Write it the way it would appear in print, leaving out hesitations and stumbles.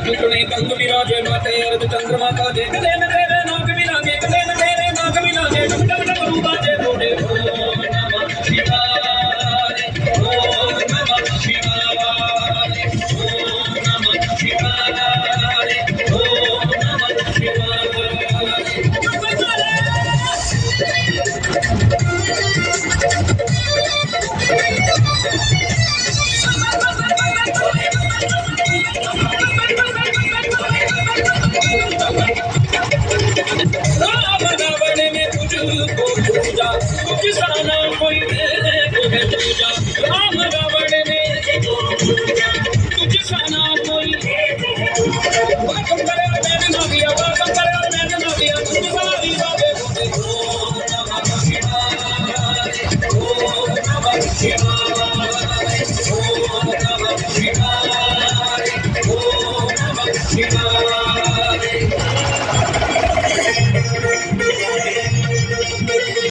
तुने कंग विराजे माते अर्ध चंद्रमा का जे गले में तेरे नाग विराजे गले में तेरे नाग विराजे डम डम डम बाजे बोले ओम नमः शिवाय ओम नमः शिवाय ओम नमः शिवाय ओम नमः राम रावण ने तुझको पूजा तुझसा ना कोई तुझे पूजा राम रावण ने तुझसा ना कोई वाकम करे और मैंने ना दिया वाकम करे और मैंने ना दिया तुझ सारी बातें बोले ओम नमः शिवाय ओम नमः शिवाय ओम नमः शिवाय ओम नमः शिवाय